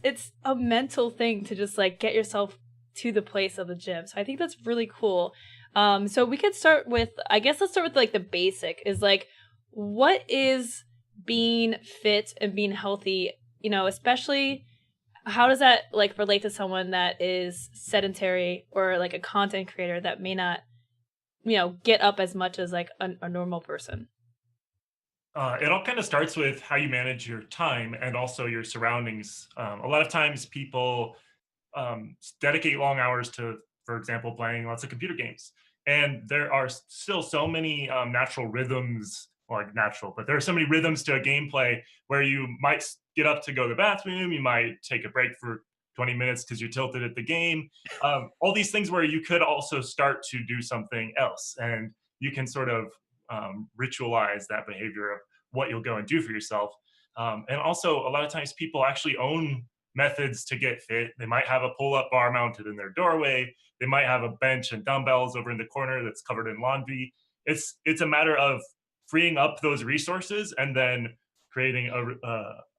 it's a mental thing to just like get yourself to the place of the gym. So I think that's really cool. So we could start with, I guess let's start with like the basic is like, what is being fit and being healthy, especially how does that like relate to someone that is sedentary or like a content creator that may not, get up as much as like a normal person? It all kind of starts with how you manage your time and also your surroundings. A lot of times people dedicate long hours to, for example, playing lots of computer games. And there are still so many natural rhythms, or like natural, but there are so many rhythms to a gameplay where you might get up to go to the bathroom, you might take a break for 20 minutes because you're tilted at the game. All these things where you could also start to do something else. And you can sort of ritualize that behavior of what you'll go and do for yourself. And also, a lot of times people actually own methods to get fit. They might have a pull-up bar mounted in their doorway. They might have a bench and dumbbells over in the corner that's covered in laundry. It's a matter of freeing up those resources and then creating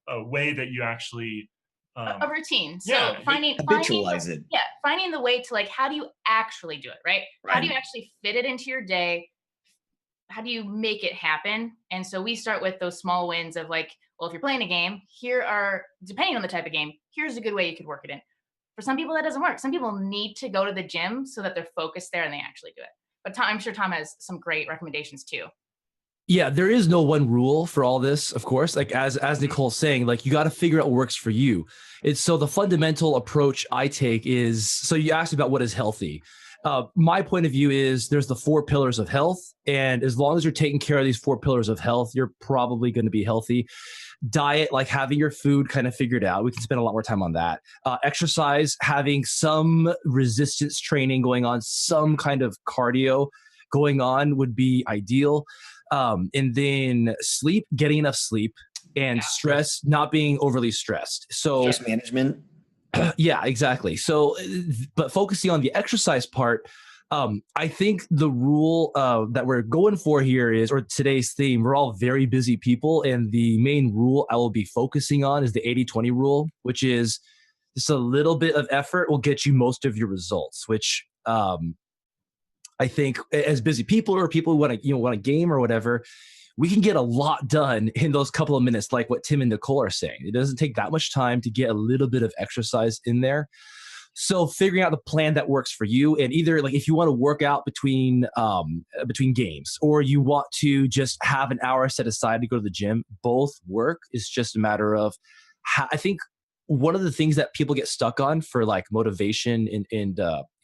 a way that you actually A routine. So yeah finding Habitualize it. yeah, finding the way to like how do you actually do it, right? How do Right. you actually fit it into your day? How do you make it happen? And so we start with those small wins of like, well, if you're playing a game, here are, depending on the type of game, here's a good way you could work it in. For some people, that doesn't work. Some people need to go to the gym so that they're focused there and they actually do it. But I'm sure Tom has some great recommendations too. Yeah, there is no one rule for all this, of course. Like as Nicole's saying, like you got to figure out what works for you. It's so the fundamental approach I take is, so you asked about what is healthy. My point of view is there's the 4 pillars of health. And as long as you're taking care of these 4 pillars of health, you're probably going to be healthy. Diet, like having your food kind of figured out. We can spend a lot more time on that. Exercise, having some resistance training going on, some kind of cardio going on would be ideal. And then sleep, getting enough sleep, and stress, not being overly stressed. So Stress management. yeah, exactly. So, but focusing on the exercise part, I think the rule that we're going for here is, or today's theme, we're all very busy people. And the main rule I will be focusing on is the 80-20 rule, which is just a little bit of effort will get you most of your results, which I think as busy people or people who want to game or whatever, we can get a lot done in those couple of minutes, like what Tim and Nicole are saying. It doesn't take that much time to get a little bit of exercise in there. So figuring out the plan that works for you, and either like if you want to work out between games, or you want to just have an hour set aside to go to the gym, both work. It's just a matter of how, I think one of the things that people get stuck on for like motivation and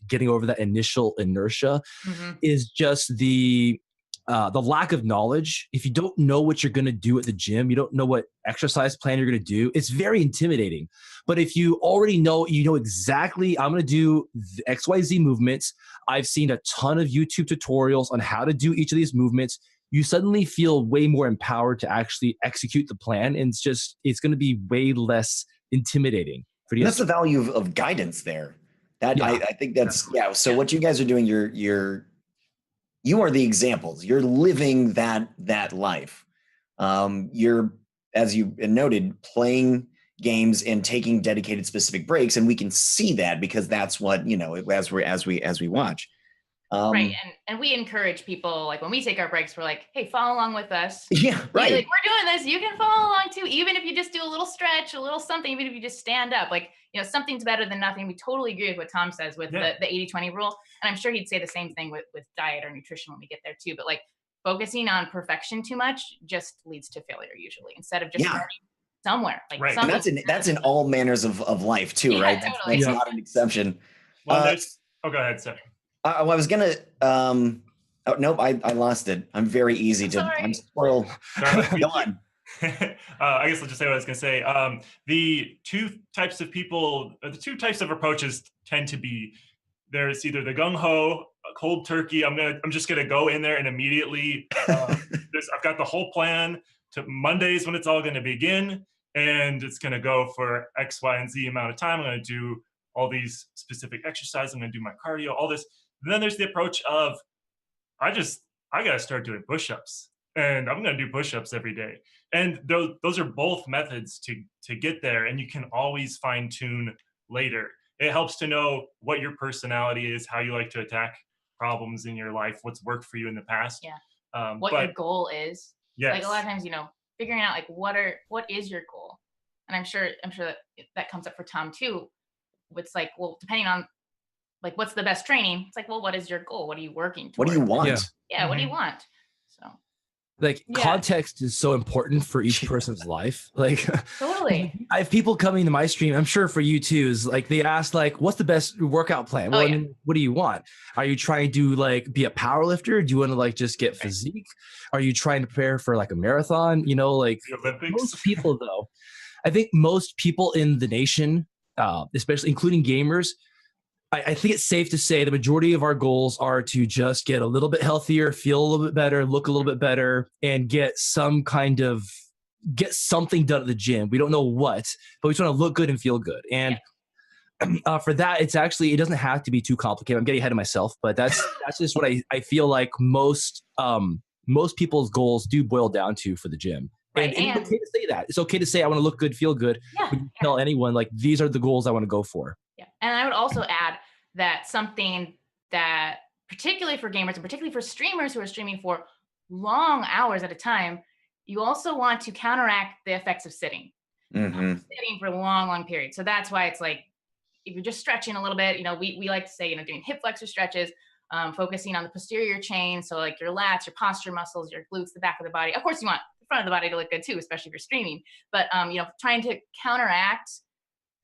getting over that initial inertia is just the lack of knowledge. If you don't know what you're going to do at the gym, you don't know what exercise plan you're going to do, it's very intimidating. But if you already know, you know exactly, I'm going to do the XYZ movements. I've seen a ton of YouTube tutorials on how to do each of these movements. You suddenly feel way more empowered to actually execute the plan. And it's going to be way less intimidating. And that's the value of guidance there. That Yeah. I think that's, yeah. So what you guys are doing, you are the examples. You're living that life. You're, as you noted, playing games and taking dedicated specific breaks, and we can see that because that's what, as we watch. Right. And we encourage people, like when we take our breaks, we're like, hey, follow along with us. Yeah, right. Like, we're doing this. You can follow along too, even if you just do a little stretch, a little something, even if you just stand up. Like, something's better than nothing. We totally agree with what Tom says with the 80-20 rule. And I'm sure he'd say the same thing with diet or nutrition when we get there too. But like focusing on perfection too much just leads to failure usually, instead of just starting somewhere. Like Right. And that's in all manners of life too, right? Totally. That's not an exception. Well, go ahead, sorry. I was gonna. Oh nope, I lost it. I'm very easy to. I'm spoiled. Go on. I guess I'll just say what I was going to say. The two types of people, the two types of approaches tend to be, there's either the gung ho, cold turkey. I'm just gonna go in there and immediately. I've got the whole plan to Mondays when it's all going to begin, and it's going to go for X, Y, and Z amount of time. I'm going to do all these specific exercises. I'm going to do my cardio, all this. And then there's the approach of, I got to start doing push-ups. and I'm going to do push-ups every day. And those are both methods to get there, and you can always fine tune later. It helps to know what your personality is, how you like to attack problems in your life, what's worked for you in the past. Yeah. What your goal is. Yes. Like a lot of times, figuring out like what is your goal, and I'm sure that comes up for Tom too. It's like, well, depending on like what's the best training, it's like, well, what is your goal? What are you working towards? What do you want? Yeah, what do you want? So like context is so important for each person's life. Like totally. I have people coming to my stream, I'm sure for you too, is like they ask like, what's the best workout plan? Well, I mean, what do you want? Are you trying to like be a power lifter? Do you want to like just get physique? Are you trying to prepare for like a marathon? Like the Olympics? Most people though, I think most people in the nation, especially including gamers, I think it's safe to say the majority of our goals are to just get a little bit healthier, feel a little bit better, look a little bit better, and get something done at the gym. We don't know what, but we just want to look good and feel good. And for that, it doesn't have to be too complicated. I'm getting ahead of myself, but that's just what I feel like most people's goals do boil down to for the gym. Right. And it's okay to say that. It's okay to say I want to look good, feel good. Yeah. When you tell anyone like these are the goals I want to go for. Yeah. And I would also add that something that particularly for gamers and particularly for streamers who are streaming for long hours at a time, you also want to counteract the effects of sitting. Sitting for long periods. So that's why it's like, if you're just stretching a little bit, we like to say, doing hip flexor stretches, focusing on the posterior chain. So like your lats, your posture muscles, your glutes, the back of the body. Of course you want the front of the body to look good too, especially if you're streaming, but trying to counteract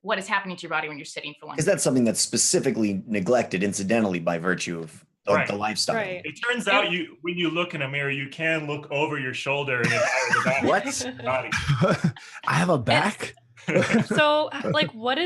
what is happening to your body when you're sitting for long. Is that something that's specifically neglected incidentally by virtue of the lifestyle? Right. It turns out when you look in a mirror, you can look over your shoulder and admire the back. What? Body. I have a back. So like, what is